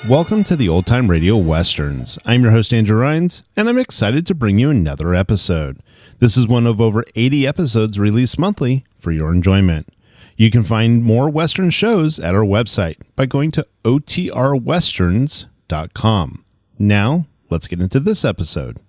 Welcome to the Old Time Radio Westerns. I'm your host, Andrew Rhynes, and I'm excited to bring you another episode. This is one of over 80 episodes released monthly for your enjoyment. You can find more Western shows at our website by going to OTRwesterns.com. Now, let's get into this episode.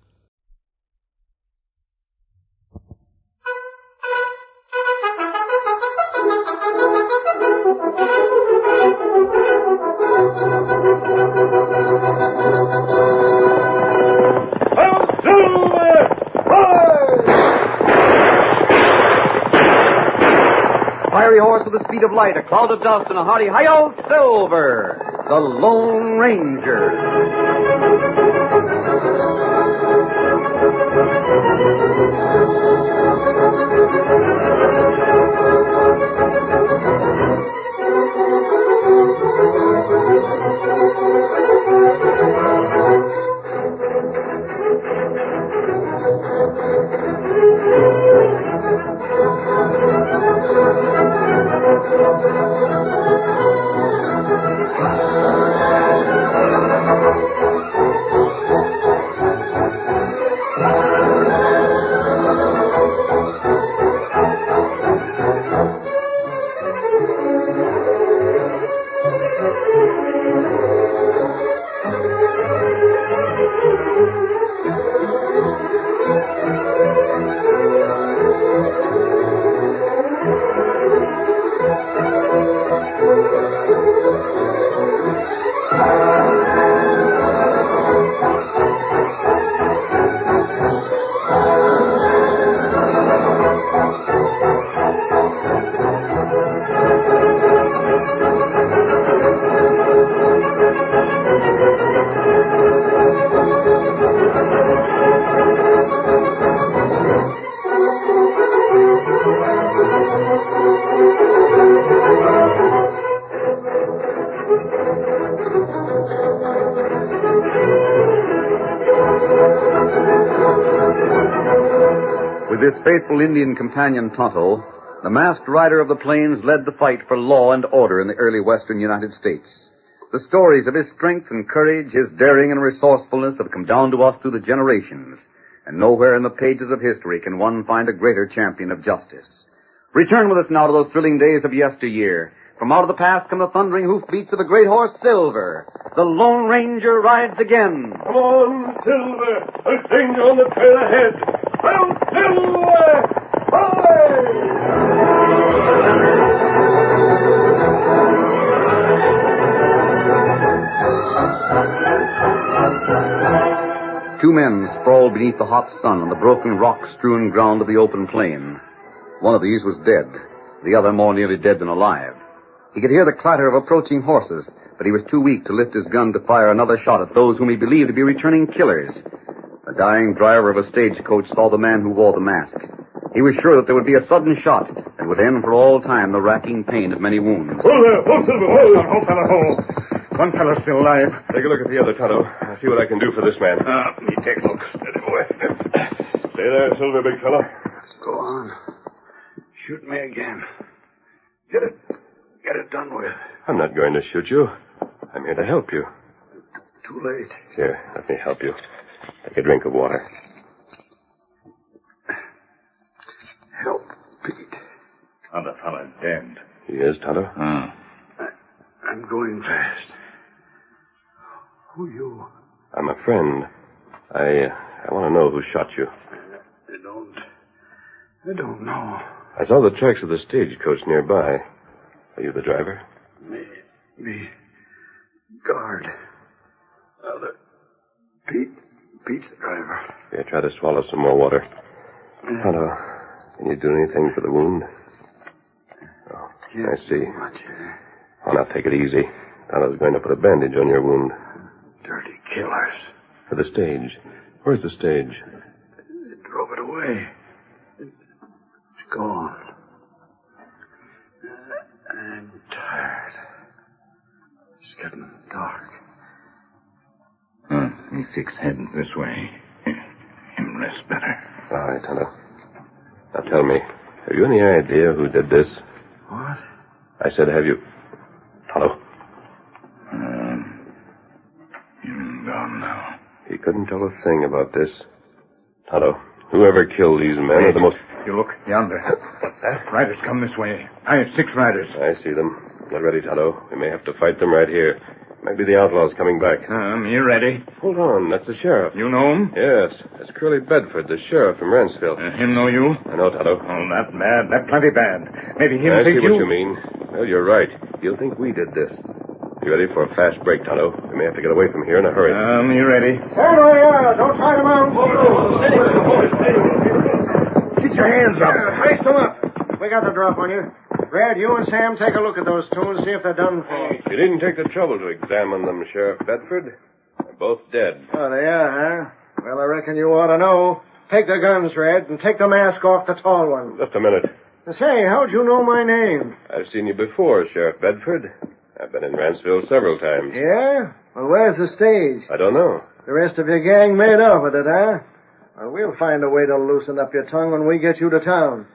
Fiery horse with the speed of light, a cloud of dust, and a hearty hi-yo, Silver, the Lone Ranger. With his faithful Indian companion Tonto, the masked rider of the plains led the fight for law and order in the early western United States. The stories of his strength and courage, his daring and resourcefulness have come down to us through the generations, and nowhere in the pages of history can one find a greater champion of justice. Return with us now to those thrilling days of yesteryear. From out of the past come the thundering hoofbeats of a great horse, Silver. The Lone Ranger rides again. Come on, Silver. There's danger on the trail ahead. Come, Silver! Hooray! Two men sprawled beneath the hot sun on the broken rock-strewn ground of the open plain. One of these was dead, the other more nearly dead than alive. He could hear the clatter of approaching horses, but he was too weak to lift his gun to fire another shot at those whom he believed to be returning killers. The dying driver of a stagecoach saw the man who wore the mask. He was sure that there would be a sudden shot that would end for all time the racking pain of many wounds. Hold there! Hold, Silver! Hold! Hold, fella, hold. One fellow's still alive. Take a look at the other, Tonto. I'll see what I can do for this man. Me take a look. Steady, boy. Stay there, Silver, big fella. Go on. Shoot me again. Get it done with. I'm not going to shoot you. I'm here to help you. Too late. Here, let me help you. Take a drink of water. Help, Pete. Other fella dead. He is, Tonto? I'm going fast. Who you? I'm a friend. I want to know who shot you. I don't know. I saw the tracks of the stagecoach nearby. Are you the driver? Me. Guard. Pete's the driver. Here, try to swallow some more water. Tonto, can you do anything for the wound? Oh, I see. Much. Oh, now take it easy. Tonto's going to put a bandage on your wound. Dirty killers. For the stage. Where's the stage? They drove it away. It's gone. I'm tired. It's getting dark. 6 heading this way. Him less better. All right, Tonto. Now tell me, have you any idea who did this? What? I said, have you... Tonto. Him gone now. He couldn't tell a thing about this. Tonto, whoever killed these men are the most... You look yonder. What's that? Riders come this way. I have 6 riders. I see them. Get ready, Tonto. We may have to fight them right here. Maybe the outlaws coming back. You ready? Hold on, that's the sheriff. You know him? Yes, that's Curly Bedford, the sheriff from Ranceville. Him know you? I know, Tonto. Oh, not bad. That plenty bad. Maybe him I think see what you mean. Well, you're right. He'll think we did this. You ready for a fast break, Tonto? We may have to get away from here in a hurry. You ready? Stand where you are. Don't try to mount. Get your hands up. Brace them up. We got the drop on you. Brad, you and Sam take a look at those two and see if they're done for. You didn't take the trouble to examine them, Sheriff Bedford. They're both dead. Oh, they are, huh? Well, I reckon you ought to know. Take the guns, Red, and take the mask off the tall one. Just a minute. Say, how'd you know my name? I've seen you before, Sheriff Bedford. I've been in Ranceville several times. Yeah? Well, where's the stage? I don't know. The rest of your gang made off with it, huh? Well, we'll find a way to loosen up your tongue when we get you to town.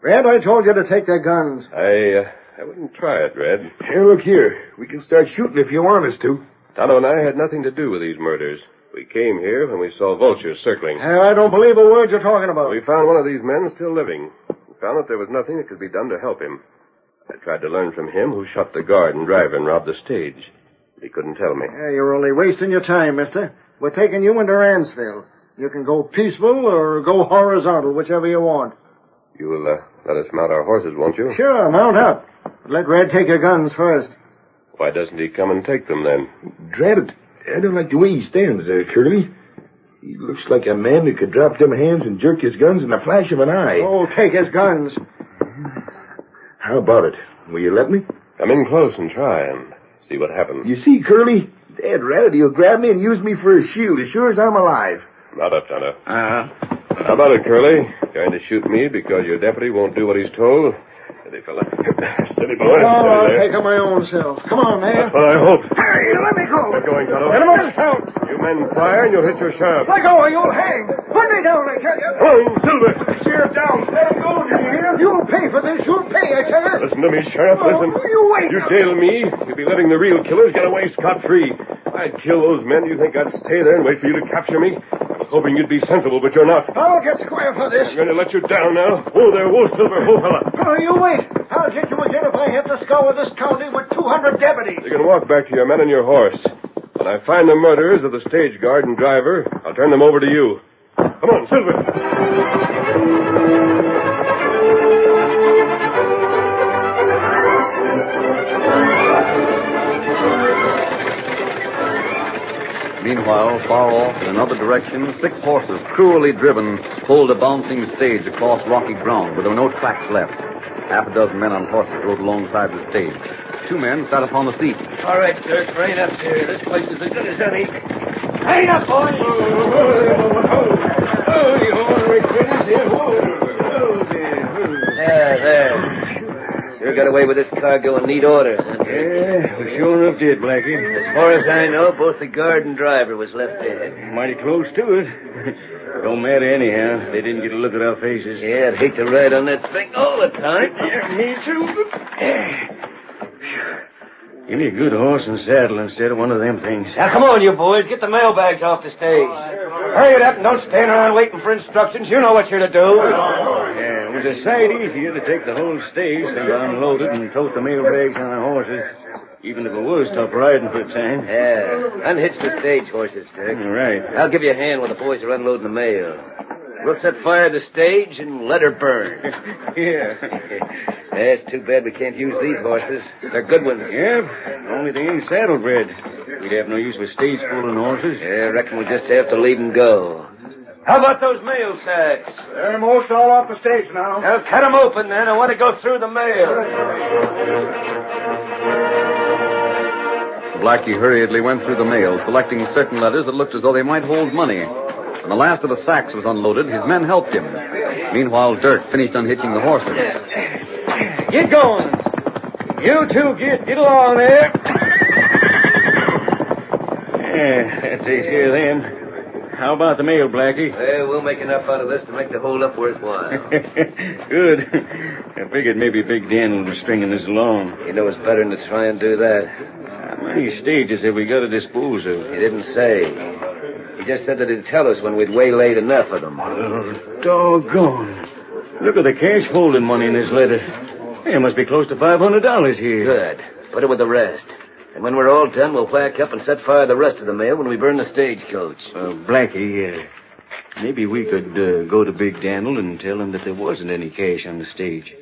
Red, I told you to take their guns. I wouldn't try it, Red. Here, look here. We can start shooting if you want us to. Tonto and I had nothing to do with these murders. We came here when we saw vultures circling. I don't believe a word you're talking about. We found one of these men still living. We found that there was nothing that could be done to help him. I tried to learn from him who shot the guard and driver and robbed the stage. He couldn't tell me. You're only wasting your time, mister. We're taking you into Ranceville. You can go peaceful or go horizontal, whichever you want. You'll let us mount our horses, won't you? Sure, mount up. But let Red take your guns first. Why doesn't he come and take them, then? Drat it. I don't like the way he stands there, Curly. He looks like a man who could drop them hands and jerk his guns in the flash of an eye. Oh, take his guns. How about it? Will you let me? Come in close and try and see what happens. You see, Curly, Dad ratted he'll grab me and use me for a shield as sure as I'm alive. Mount up, Tonto. Uh-huh. How about it, Curly? Going to shoot me because your deputy won't do what he's told? Steady, fella. Steady, boy. Oh, I'll Steady take him my own self. Come on, man. That's what I hope. Hey, let me go. Get going, Tonto. Let him off the count. You men fire and you'll hit your sheriff. Let go or you'll hang. Put me down, I tell you. Come on, Silver. Sheriff down. Let him go, do you hear? You'll pay for this. You'll pay, I tell you. Listen to me, Sheriff. Listen. You wait. You jail me, you'll be letting the real killers get away scot-free. I'd kill those men. You think I'd stay there and wait for you to capture me? I was hoping you'd be sensible, but you're not. I'll get square for this. I'm going to let you down now. Whoa there, whoa, Silver, whoa, fella. Oh, you wait. I'll get you again if I have to scour this county with 200 deputies. You can walk back to your men and your horse. When I find the murderers of the stage guard and driver, I'll turn them over to you. Come on, Silver. Meanwhile, far off in another direction, 6 horses, cruelly driven, pulled a bouncing stage across rocky ground where there were no tracks left. Half a dozen men on horses rode alongside the stage. 2 men sat upon the seat. All right, Dirk, rein up here. This place is as good as any. Rein up, boys! Oh, you ornery critters here. There. Sure got away with this cargo in neat order. Yeah, we sure enough did, Blackie. As far as I know, both the guard and driver was left dead. Mighty close to it. Don't matter anyhow. They didn't get a look at our faces. Yeah, I'd hate to ride on that thing all the time. Yeah, me too. Give me a good horse and saddle instead of one of them things. Now, come on, you boys. Get the mailbags off the stage. Hurry it up and don't stand around waiting for instructions. You know what you're to do. Yeah, it was a sight easier to take the whole stage than to unload it and tote the mailbags on the horses. Even if it was tough riding for a time. Yeah, unhitch the stage horses, Dirk. Right. I'll give you a hand when the boys are unloading the mail. We'll set fire to the stage and let her burn. Yeah. It's too bad we can't use these horses. They're good ones. Yeah, only they ain't saddle-bred. We'd have no use for stage full of horses. Yeah, I reckon we'll just have to leave them go. How about those mail sacks? They're most all off the stage now. Now, cut them open, then. I want to go through the mail. Blackie hurriedly went through the mail, selecting certain letters that looked as though they might hold money. When the last of the sacks was unloaded, his men helped him. Meanwhile, Dirk finished unhitching the horses. Get going. You two get along there. Yeah, that takes care of them. How about the mail, Blackie? Well, we'll make enough out of this to make the hold-up worthwhile. Good. I figured maybe Big Dan was stringing us along. He knows better than to try and do that. How many stages have we got to dispose of? He didn't say. He just said that he'd tell us when we'd waylaid enough of them. Oh, doggone. Look at the cash holding money in this letter. There must be close to $500 here. Good. Put it with the rest. And when we're all done, we'll pack up and set fire to the rest of the mail when we burn the stagecoach. Blackie, maybe we could go to Big Daniel and tell him that there wasn't any cash on the stage.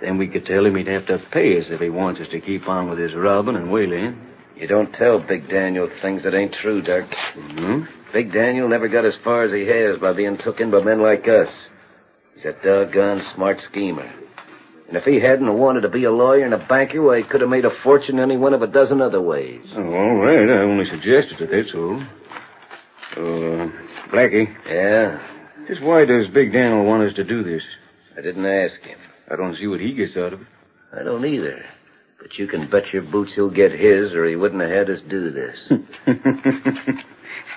Then we could tell him he'd have to pay us if he wants us to keep on with his robbing and whaling. You don't tell Big Daniel things that ain't true, Dirk. Mm-hmm. Big Daniel never got as far as he has by being took in by men like us. He's a doggone smart schemer. And if he hadn't wanted to be a lawyer and a banker, well, he could have made a fortune any one of a dozen other ways. Oh, all right. I only suggested it, that's all. Blackie. Yeah? Just why does Big Daniel want us to do this? I didn't ask him. I don't see what he gets out of it. I don't either. But you can bet your boots he'll get his, or he wouldn't have had us do this.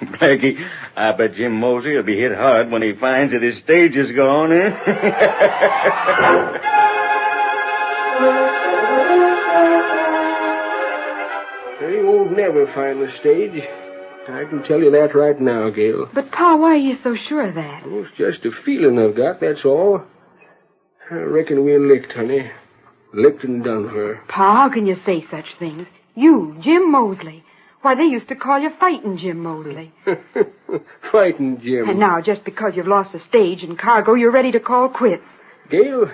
Blackie, I bet Jim Mosey will be hit hard when he finds that his stage is gone, eh? He won't never find the stage. I can tell you that right now, Gail. But, Pa, why are you so sure of that? Oh, it's just a feeling I've got, that's all. I reckon we're licked, honey. Licked and done for. Pa, how can you say such things? You, Jim Mosley. Why, they used to call you Fighting Jim Mosley. Fighting Jim. And now, just because you've lost a stage and cargo, you're ready to call quits. Gail,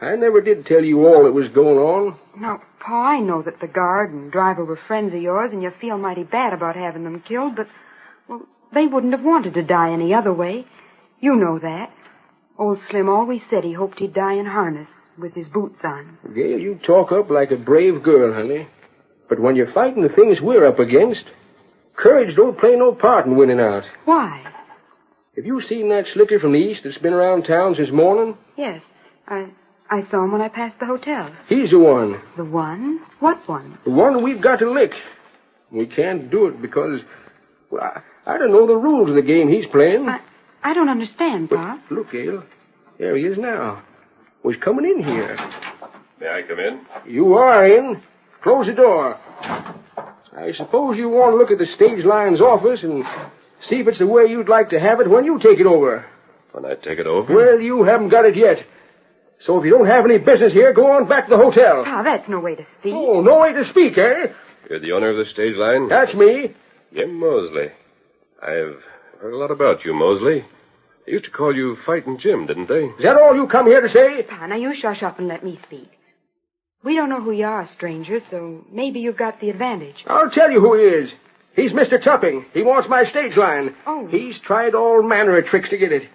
I never did tell you all that was going on. Now, Pa, I know that the guard and driver were friends of yours, and you feel mighty bad about having them killed, but, well, they wouldn't have wanted to die any other way. You know that. Old Slim always said he hoped he'd die in harness with his boots on. Gail, you talk up like a brave girl, honey. But when you're fighting the things we're up against, courage don't play no part in winning out. Why? Have you seen that slicker from the east that's been around town since morning? Yes. I saw him when I passed the hotel. He's the one. The one? What one? The one we've got to lick. We can't do it because, well, I don't know the rules of the game he's playing. I don't understand, Pa. But look, Gail. There he is now. Well, he's coming in here. May I come in? You are in. Close the door. I suppose you want to look at the stage line's office and see if it's the way you'd like to have it when you take it over. When I take it over? Well, you haven't got it yet. So if you don't have any business here, go on back to the hotel. Pa, that's no way to speak. Oh, no way to speak, eh? You're the owner of the stage line? That's me. Jim Mosley. I've heard a lot about you, Mosley. They used to call you Fighting Jim, didn't they? Is that all you come here to say? Pa, now you shush up and let me speak. We don't know who you are, stranger, so maybe you've got the advantage. I'll tell you who he is. He's Mr. Tupping. He wants my stage line. Oh. He's tried all manner of tricks to get it.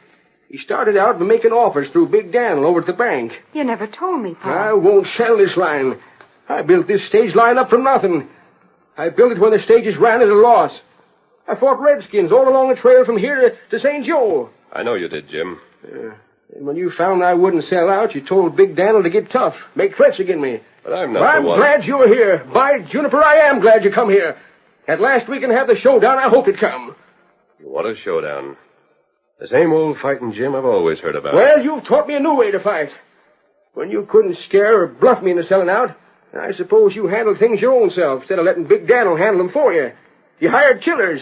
He started out by making offers through Big Daniel over at the bank. You never told me, Pa. I won't sell this line. I built this stage line up from nothing. I built it when the stages ran at a loss. I fought redskins all along the trail from here to St. Joe. I know you did, Jim. And when you found I wouldn't sell out, you told Big Daniel to get tough, make threats against me. But I'm not the one. I'm glad you're here. By Juniper, I am glad you come here. At last we can have the showdown I hoped it'd come. What a showdown. The same old Fighting Jim I've always heard about. Well, you've taught me a new way to fight. When you couldn't scare or bluff me into selling out, I suppose you handled things your own self instead of letting Big Daniel handle them for you. You hired killers.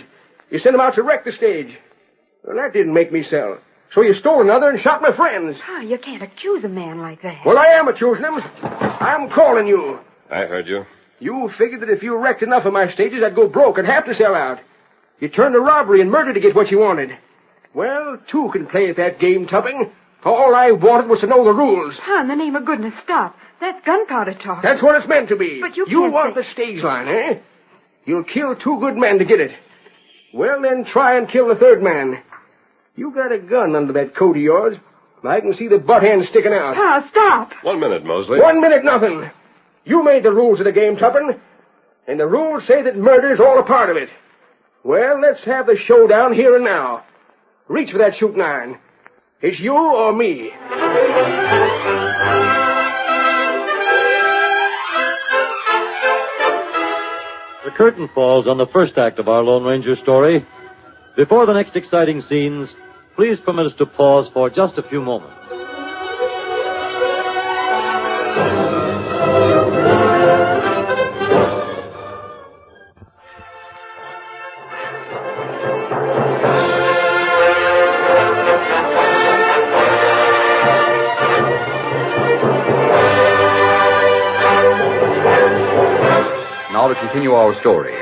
You sent them out to wreck the stage. Well, that didn't make me sell. So you stole another and shot my friends. Pa, you can't accuse a man like that. Well, I am accusing him. I'm calling you. I heard you. You figured that if you wrecked enough of my stages, I'd go broke and have to sell out. You turned to robbery and murder to get what you wanted. Well, two can play at that game, Tupping. All I wanted was to know the rules. Pa, in the name of goodness, stop. That's gunpowder talk. That's what it's meant to be. But you want the stage line, eh? You'll kill two good men to get it. Well, then try and kill the third man. You got a gun under that coat of yours. I can see the butt end sticking out. Pa, stop. 1 minute, Mosley. 1 minute, nothing. You made the rules of the game, Tupping. And the rules say that murder's all a part of it. Well, let's have the showdown here and now. Reach for that shooting iron. It's you or me. The curtain falls on the first act of our Lone Ranger story. Before the next exciting scenes, please permit us to pause for just a few moments. Now to continue our story.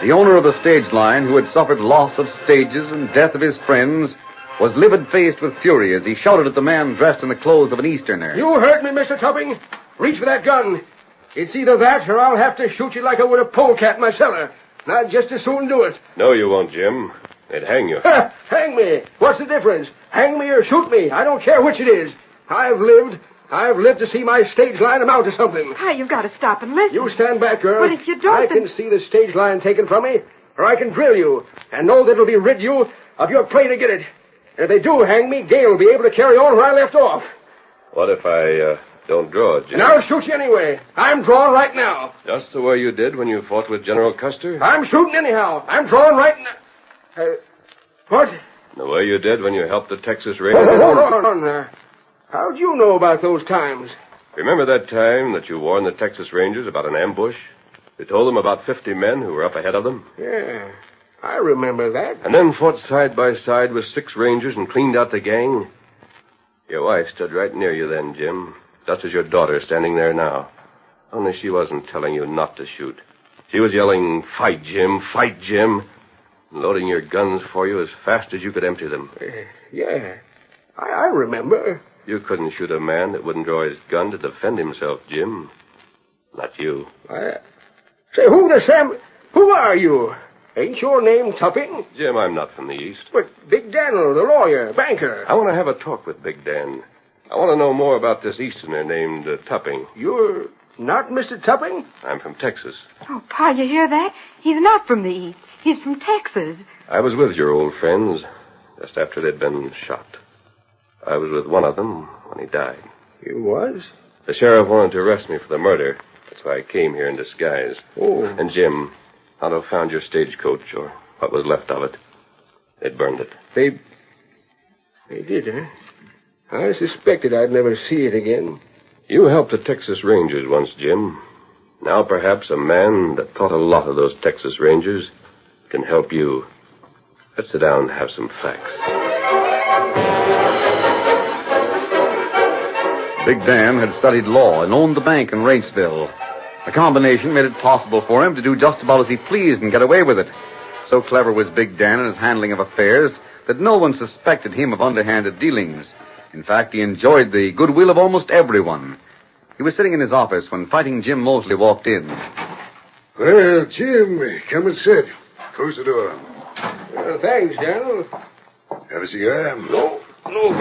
The owner of the stage line, who had suffered loss of stages and death of his friends, was livid-faced with fury as he shouted at the man dressed in the clothes of an Easterner. You heard me, Mr. Topping. Reach for that gun. It's either that or I'll have to shoot you like I would a polecat in my cellar. And I'd just as soon do it. No, you won't, Jim. They'd hang you. Hang me. What's the difference? Hang me or shoot me. I don't care which it is. I've lived to see my stage line amount to something. Pa, you've got to stop and listen. You stand back, girl. But if you don't, I can see the stage line taken from me, or I can drill you, and know that it'll be rid you of your play to get it. And if they do hang me, Gale will be able to carry on where I left off. What if I don't draw, Jim? And I'll shoot you anyway. I'm drawing right now. Just the way you did when you fought with General Custer? I'm shooting anyhow. I'm drawing right now. What? The way you did when you helped the Texas Rangers? Hold on. How'd you know about those times? Remember that time that you warned the Texas Rangers about an ambush? You told them about 50 men who were up ahead of them? Yeah, I remember that. And then fought side by side with 6 Rangers and cleaned out the gang? Your wife stood right near you then, Jim, just as your daughter standing there now. Only she wasn't telling you not to shoot. She was yelling, "Fight, Jim, fight, Jim," and loading your guns for you as fast as you could empty them. Yeah, I remember. You couldn't shoot a man that wouldn't draw his gun to defend himself, Jim. Not you. Say, who are you? Ain't your name Topping? Jim, I'm not from the East. But Big Daniel, the lawyer, banker. I want to have a talk with Big Dan. I want to know more about this Easterner named Topping. You're not Mr. Topping? I'm from Texas. Oh, Pa, you hear that? He's not from the East. He's from Texas. I was with your old friends just after they'd been shot. I was with one of them when he died. You was? The sheriff wanted to arrest me for the murder. That's why I came here in disguise. Oh. And Jim, Tonto found your stagecoach, or what was left of it. They'd burned it. They did, huh? I suspected I'd never see it again. You helped the Texas Rangers once, Jim. Now perhaps a man that taught a lot of those Texas Rangers can help you. Let's sit down and have some facts. Big Dan had studied law and owned the bank in Rainsville. The combination made it possible for him to do just about as he pleased and get away with it. So clever was Big Dan in his handling of affairs that no one suspected him of underhanded dealings. In fact, he enjoyed the goodwill of almost everyone. He was sitting in his office when Fighting Jim Mosley walked in. Well, Jim, come and sit. Close the door. Thanks, Daniel. Have a cigar? No,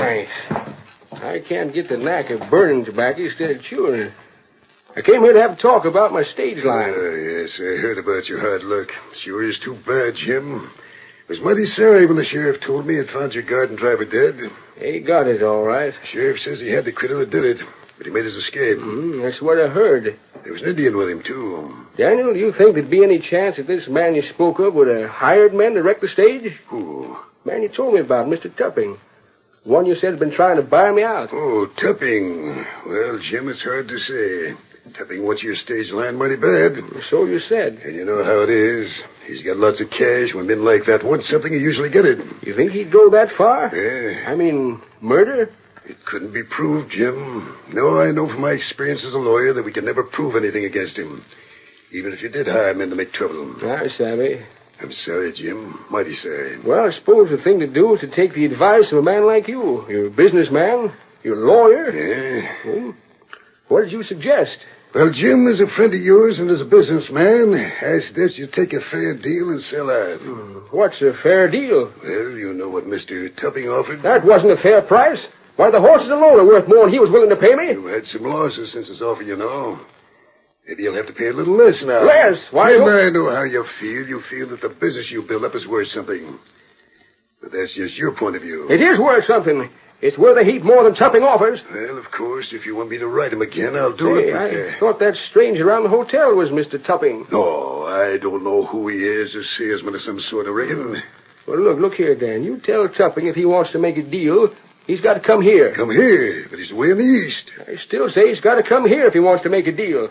thanks. I can't get the knack of burning tobacco instead of chewing it. I came here to have a talk about my stage line. Yes, I heard about your hard luck. Sure is too bad, Jim. I was mighty sorry when the sheriff told me he'd found your garden driver dead. He got it, all right. Sheriff says he had the critter that did it, but he made his escape. That's what I heard. There was an Indian with him, too. Daniel, do you think there'd be any chance that this man you spoke of would have hired men to wreck the stage? Who? Man you told me about, Mr. Topping. One you said had been trying to buy me out. Oh, Topping. Well, Jim, it's hard to say. Topping wants your stage line mighty bad. So you said. And you know how it is. He's got lots of cash. When men like that want something, he usually get it. You think he'd go that far? Yeah. I mean, murder? It couldn't be proved, Jim. No, I know from my experience as a lawyer that we can never prove anything against him. Even if you did hire men to make trouble. I savvy. I'm sorry, Jim. Mighty sorry. Well, I suppose the thing to do is to take the advice of a man like you. You're a businessman. You're a lawyer. Yeah. What did you suggest? Well, Jim, as a friend of yours and as a businessman, I suggest you take a fair deal and sell out. What's a fair deal? Well, you know what Mr. Topping offered. That wasn't a fair price. Why, the horses alone are worth more than he was willing to pay me. You had some losses since his offer, you know. Maybe you'll have to pay a little less now. Less? Why? And I know how you feel. You feel that the business you build up is worth something. But that's just your point of view. It is worth something. It's worth a heap more than Topping offers. Well, of course, if you want me to write him again, I'll do it. I thought that stranger around the hotel was Mr. Topping. No, I don't know who he is, a salesman of some sort, I reckon. Well, look here, Dan. You tell Topping if he wants to make a deal, he's got to come here. Come here? But he's away in the east. I still say he's got to come here if he wants to make a deal.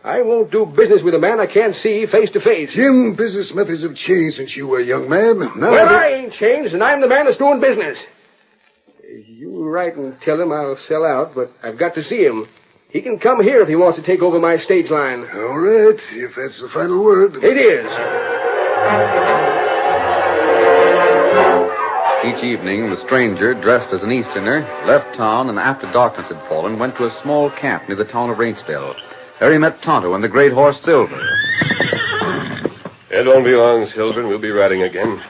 I won't do business with a man I can't see face to face. Jim, business methods have changed since you were a young man. Now I ain't changed, and I'm the man that's doing business. You write and tell him I'll sell out, but I've got to see him. He can come here if he wants to take over my stage line. All right, if that's the final word. It is. Each evening, the stranger, dressed as an Easterner, left town and after darkness had fallen, went to a small camp near the town of Rhynesville. There he met Tonto and the great horse Silver. It won't be long, Silver, and we'll be riding again.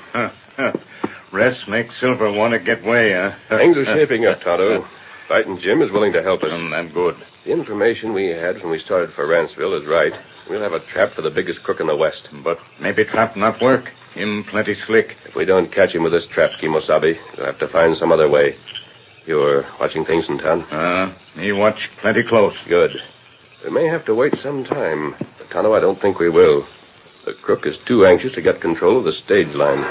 Rest makes Silver want to get way, huh? Things are shaping up, Tonto. Fighting Jim is willing to help us. I'm good. The information we had when we started for Ranceville is right. We'll have a trap for the biggest crook in the West. But maybe trap not work. Him plenty slick. If we don't catch him with this trap, Kimosabe, we'll have to find some other way. You're watching things in town? Me watch plenty close. Good. We may have to wait some time. But, Tonto, I don't think we will. The crook is too anxious to get control of the stage line.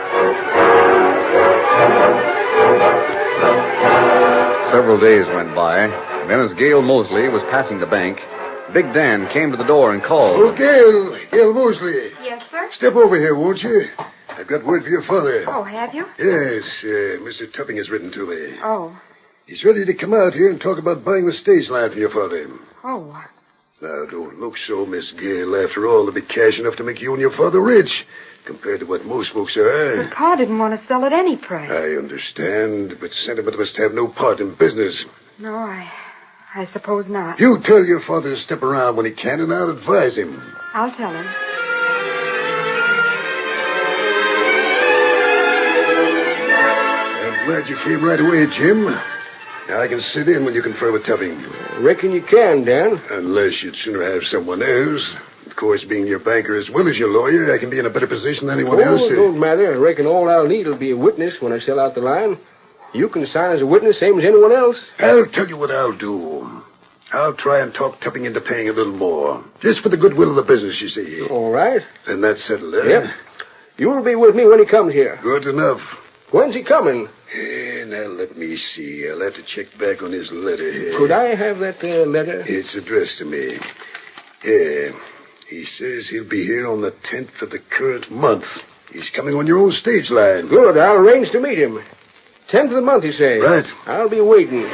Several days went by, and then as Gail Mosley was passing the bank, Big Dan came to the door and called. Oh, Gail Mosley. Yes, sir? Step over here, won't you? I've got word for your father. Oh, have you? Yes, Mr. Topping has written to me. Oh. He's ready to come out here and talk about buying the stage line from your father. Oh. Now, don't look so, Miss Gail. After all, there'll be cash enough to make you and your father rich, compared to what most folks are. But Pa didn't want to sell at any price. I understand, but sentiment must have no part in business. No, I suppose not. You tell your father to step around when he can, and I'll advise him. I'll tell him. I'm glad you came right away, Jim. Now I can sit in when you confer with Topping. Reckon you can, Dan. Unless you'd sooner have someone else. Of course, being your banker as well as your lawyer, I can be in a better position than anyone else to... It don't matter. I reckon all I'll need will be a witness when I sell out the line. You can sign as a witness, same as anyone else. I'll tell you what I'll do. I'll try and talk Topping into paying a little more. Just for the goodwill of the business, you see. All right. Then that's settled, eh? Yep. You'll be with me when he comes here. Good enough. When's he coming? Now, let me see. I'll have to check back on his letter here. Could I have that letter? It's addressed to me. Yeah. He says he'll be here on the 10th of the current month. He's coming on your own stage line. Good. I'll arrange to meet him. 10th of the month, you say? Right. I'll be waiting.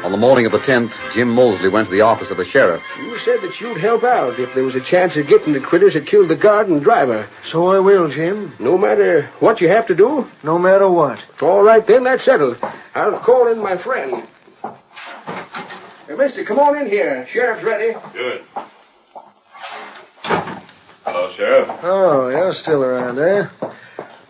On the morning of the 10th, Jim Mosley went to the office of the sheriff. You said that you'd help out if there was a chance of getting the critters that killed the guard and driver. So I will, Jim. No matter what you have to do? No matter what. All right, then. That's settled. I'll call in my friend. Hey, mister, come on in here. Sheriff's ready. Good. Hello, Sheriff. Oh, you're still around, eh?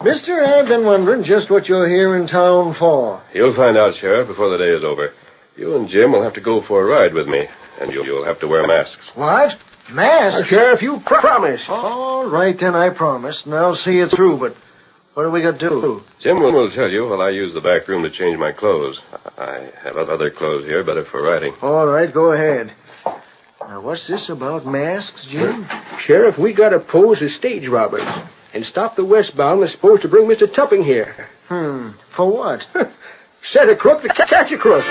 Mister, I've been wondering just what you're here in town for. You'll find out, Sheriff, before the day is over. You and Jim will have to go for a ride with me, and you'll have to wear masks. What? Masks? Sheriff, you promised. All right, then, I promise. And I'll see it through, but what do we got to do? Jim will tell you while I use the back room to change my clothes. I have other clothes here, better for riding. All right, go ahead. Now, what's this about masks, Jim? Sheriff, we got to pose as stage robbers and stop the westbound that's supposed to bring Mr. Topping here. For what? Set a crook to catch a crook.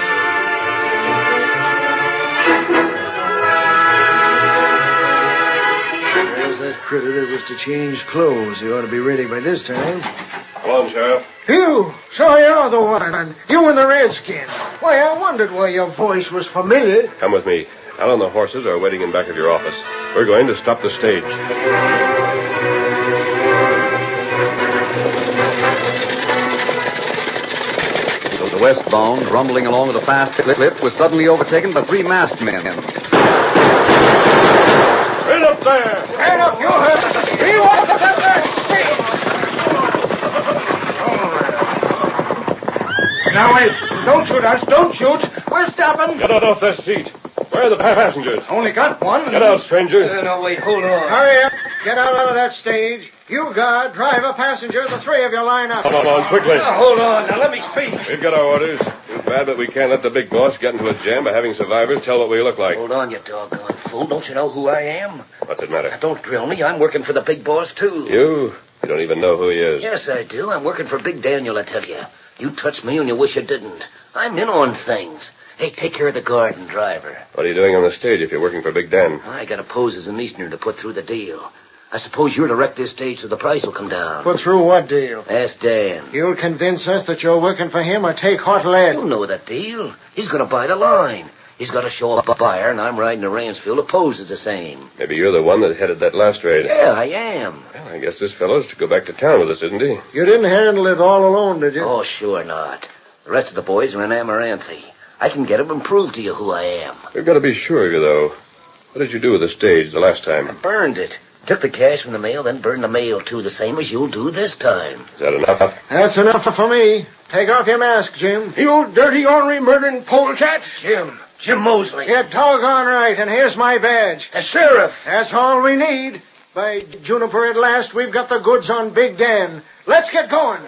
There's that critter that was to change clothes. He ought to be ready by this time. Come on, Sheriff. You! So you're the one. You and the redskin. Why, I wondered why your voice was familiar. Come with me. Al and the horses are waiting in back of your office. We're going to stop the stage. The westbound, rumbling along at a fast clip, was suddenly overtaken by three masked men. Right up there! Stand up, you heard. He wants to get there. Now, wait. Don't shoot us. Don't shoot. We're stopping. Get out of that seat. Where are the passengers? Only got one. Get out, stranger. No, wait, hold on. Hurry up. Get out of that stage. You guard, driver, passenger, the three of you line up. Come on, quickly. Hold on. Now, let me speak. We've got our orders. Too bad, but we can't let the big boss get into a jam by having survivors tell what we look like. Hold on, you doggone fool. Don't you know who I am? What's it matter? Now, don't drill me. I'm working for the big boss, too. You don't even know who he is. Yes, I do. I'm working for Big Daniel, I tell you. You touch me and you wish you didn't. I'm in on things. Hey, take care of the garden, driver. What are you doing on the stage if you're working for Big Dan? I got a pose as an Easterner to put through the deal. I suppose you're to wreck this stage so the price will come down. Put through what deal? Ask Dan. You'll convince us that you're working for him or take hot lead. You know that deal. He's going to buy the line. He's got to show up a buyer, and I'm riding to Ransfield. The pose is the same. Maybe you're the one that headed that last raid. Yeah, I am. Well, I guess this fellow's to go back to town with us, isn't he? You didn't handle it all alone, did you? Oh, sure not. The rest of the boys are in Amaranthi. I can get 'em and prove to you who I am. We've got to be sure of you, though. What did you do with the stage the last time? I burned it. Took the cash from the mail, then burned the mail, too, the same as you'll do this time. Is that enough? That's enough for me. Take off your mask, Jim. You old dirty, ornery, murdering polecat. Jim Mosley. You're doggone right, and here's my badge. The sheriff. That's all we need. By Juniper at last, we've got the goods on Big Dan. Let's get going.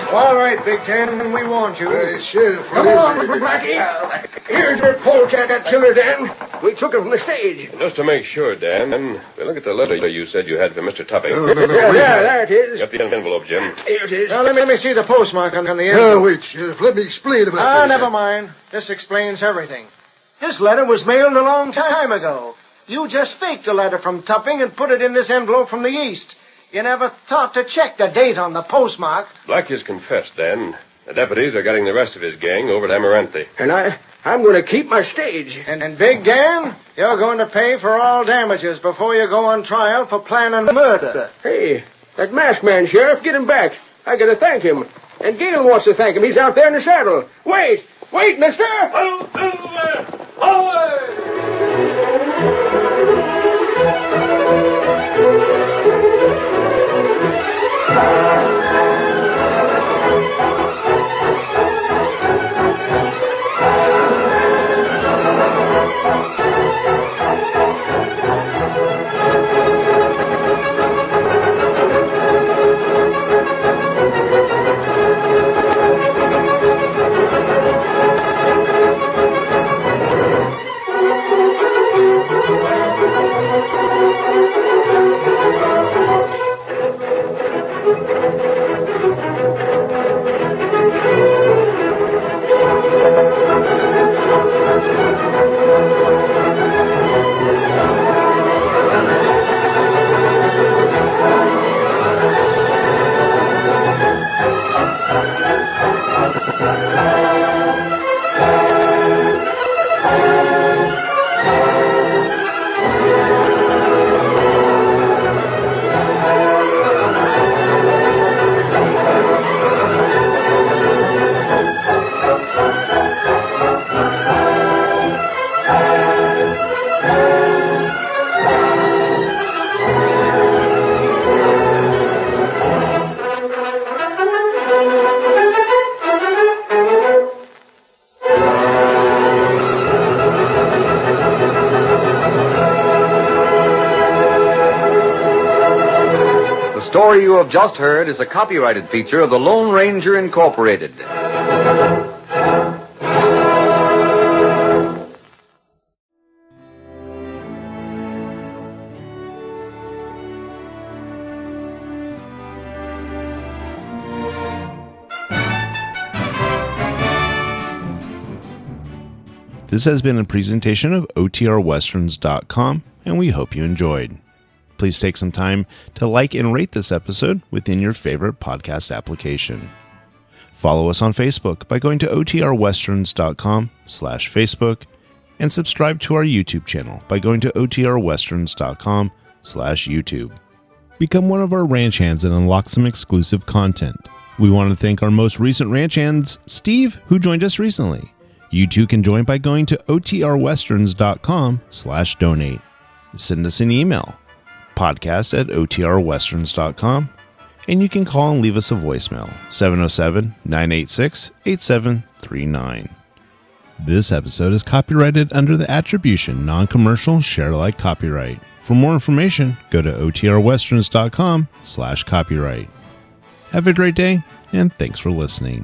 All right, Big Dan, we want you. Sheriff, Come on, Blackie. Here's your polecat, that killer, Dan. We took him from the stage. Just to make sure, Dan, look at the letter you said you had for Mr. Topping. No, Yeah, there it is. Get the envelope, Jim. Here it is. Now, let me see the postmark on the No, envelope. wait, Sheriff. Let me explain about this. Never mind. This explains everything. This letter was mailed a long time ago. You just faked a letter from Topping and put it in this envelope from the East. You never thought to check the date on the postmark. Blackie's confessed, Dan. The deputies are getting the rest of his gang over to Amaranthi. And I'm going to keep my stage. And Big Dan, you're going to pay for all damages before you go on trial for planning murder. Hey, that masked man, Sheriff, get him back. I got to thank him. And Gale wants to thank him. He's out there in the saddle. Wait, mister! The story you have just heard is a copyrighted feature of the Lone Ranger Incorporated. This has been a presentation of OTRWesterns.com, and we hope you enjoyed. Please take some time to like and rate this episode within your favorite podcast application. Follow us on Facebook by going to OTRWesterns.com/Facebook and subscribe to our YouTube channel by going to OTRWesterns.com/YouTube. Become one of our ranch hands and unlock some exclusive content. We want to thank our most recent ranch hands, Steve, who joined us recently. You too can join by going to OTRWesterns.com/donate. Send us an email, podcast@OTRWesterns.com, and you can call and leave us a voicemail, 707-986-8739. This episode is copyrighted under the attribution non-commercial share-alike copyright. For more information, go to otrwesterns.com/copyright. Have a great day, and thanks for listening.